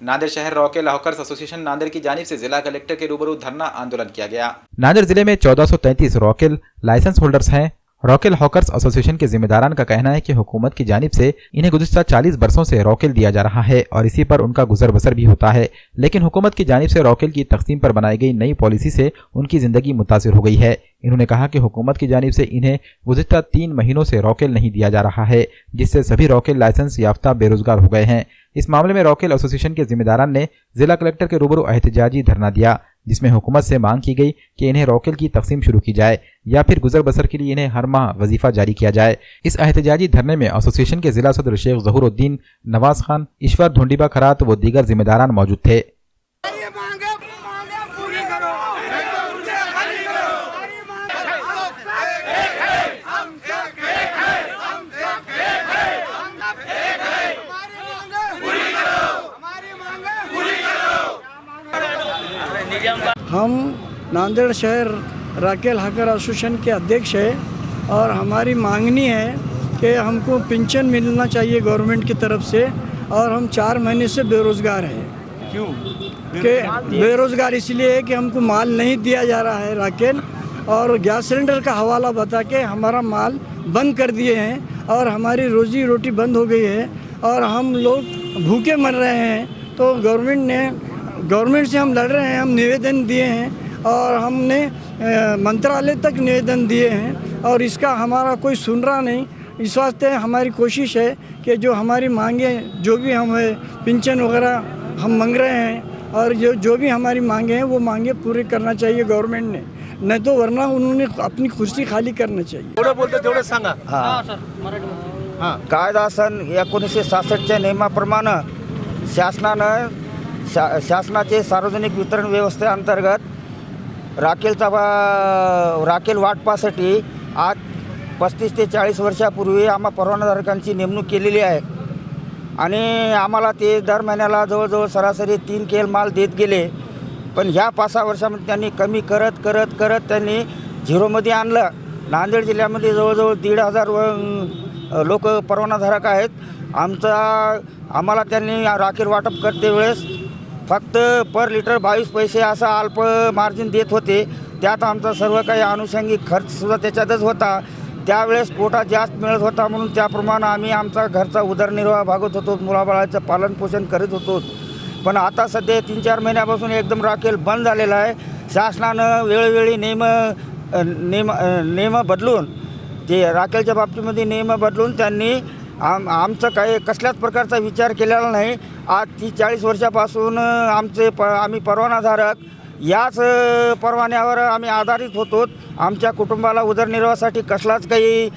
नांदेड़ शहर रॉकेल hawkers association Nanded की जानिब से जिला कलेक्टर के रूबरू धरना आंदोलन किया गया। नांदेड़ जिले में 1433 रॉकेल लाइसेंस होल्डर्स हैं। रॉकेल हॉकर्स एसोसिएशन के जिम्मेदारान का कहना है कि हुकूमत की जानिब से इन्हें गुज़िश्ता 40 बरसों से रॉकेल दिया जा रहा है और इसी पर उनका गुजर बसर भी होता है, लेकिन हुकूमत की जानिब से रॉकेल की तकसीम पर बनाई गई नई पॉलिसी से उनकी जिंदगी मुतासिर हो गई है। इन्होंने कहा कि हुकूमत की जानिब से इन्हें गुज़िश्ता 3 महीनों से रॉकेल नहीं दिया जा रहा है, जिससे सभी रॉकेल लाइसेंस याफ्ता बेरोजगार हो गए हैं। इस मामले में रॉकेल एसोसिएशन के जिम्मेदारान ने जिला कलेक्टर के रूबरू एहतजाजी धरना दिया, जिसमें हुकूमत से मांग की गई कि इन्हें रॉकेल की तकसीम शुरू की जाए या फिर गुजर बसर के लिए इन्हें हर माह वजीफा जारी किया जाए। इस एहतजाजी धरने में एसोसिएशन के जिला सदर शेख ज़हूरुद्दीन, नवाज खान, ईश्वर ढूंढीबा खरात व दीगर जिम्मेदारान मौजूद थे। हम नांदेड़ शहर रॉकेल हॉकर एसोसिएशन के अध्यक्ष हैं और हमारी मांगनी है कि हमको पेंशन मिलना चाहिए गवर्नमेंट की तरफ से, और हम 4 महीने से बेरोज़गार हैं। क्यों कि बेरोज़गार इसलिए है कि हमको माल नहीं दिया जा रहा है रॉकेल, और गैस सिलेंडर का हवाला बता के हमारा माल बंद कर दिए हैं और हमारी रोजी रोटी बंद हो गई है और हम लोग भूखे मर रहे हैं। तो गवर्नमेंट से हम लड़ रहे हैं, हम निवेदन दिए हैं और हमने मंत्रालय तक निवेदन दिए हैं और इसका हमारा कोई सुन रहा नहीं। इस वास्ते हमारी कोशिश है कि जो हमारी मांगे, जो भी हमें पेंशन वगैरह हम मांग रहे हैं और जो भी हमारी मांगे हैं वो मांगे पूरी करना चाहिए गवर्नमेंट ने, नहीं तो वरना उन्होंने अपनी कुर्सी खाली करना चाहिए। थोडं बोलतो तेवढं सांगा। हां, कायदा सन 1966च्या नियमाप्रमाणे शासनाचे सार्वजनिक वितरण व्यवस्थेअंतर्गत राखेल वाटपासाठी आज 35 ते 40 वर्षापूर्वी आम्हा परवानाधारकांची नेमणूक केलेली आहे आणि आम्हाला ते दर महिन्याला जवळजवळ सरासरी 3 केल माल देत गेले, पण ह्या 5-6 वर्षामध्ये त्यांनी कमी करत त्यांनी झिरोमध्ये आणलं। नांदेड जिल्ह्यामध्ये जवळजवळ 1,500 लोक परवानाधारक आहेत। आम्हाला त्यांनी राखेल वाटप करते वेळेस फक्त पर लिटर 22 पैसे असा अल्प मार्जिन देत होते, त्यात आमचा सर्व काही अनुषंगिक खर्चसुद्धा त्याच्यातच होता। त्यावेळेस कोटा जास्त मिळत होता म्हणून त्याप्रमाणे आम्ही आमचा घरचा उदरनिर्वाह भागवत होतो, मुलाबाळाचं पालनपोषण करत होतो। पण आता सध्या 3-4 महिन्यापासून एकदम राखेल बंद झालेला आहे। शासनानं वेळोवेळी नियम बदलून, ते राखेलच्या बाबतीमध्ये नियम बदलून त्यांनी आमचं काही कसल्याच प्रकारचा विचार केलेला नाही। आज 30-40 वर्षापासून आम्ही परवानाधारक याच परवान्यावर आम्ही आधारित होतो। आमच्या कुटुंबाला उदरनिर्वाहासाठी कसलाच काही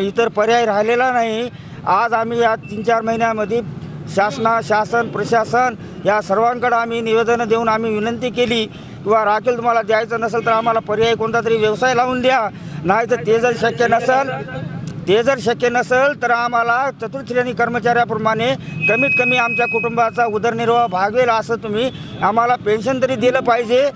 इतर पर्याय राहिलेला नाही। आज आम्ही या 3-4 महिन्यामध्ये शासन प्रशासन या सर्वांकडे आम्ही निवेदनं देऊन आम्ही विनंती केली किंवा राखेल तुम्हाला द्यायचं नसेल तर आम्हाला पर्याय कोणता तरी व्यवसाय लावून द्या, नाही तर ते जर शक्य नसेल तर आम्हाला चतुर्थश्रेणी कर्मचाऱ्याप्रमाणे कमीत कमी आमच्या कुटुंबाचा उदरनिर्वाह भागवेल असं तुम्ही आम्हाला पेन्शन तरी दिलं पाहिजे।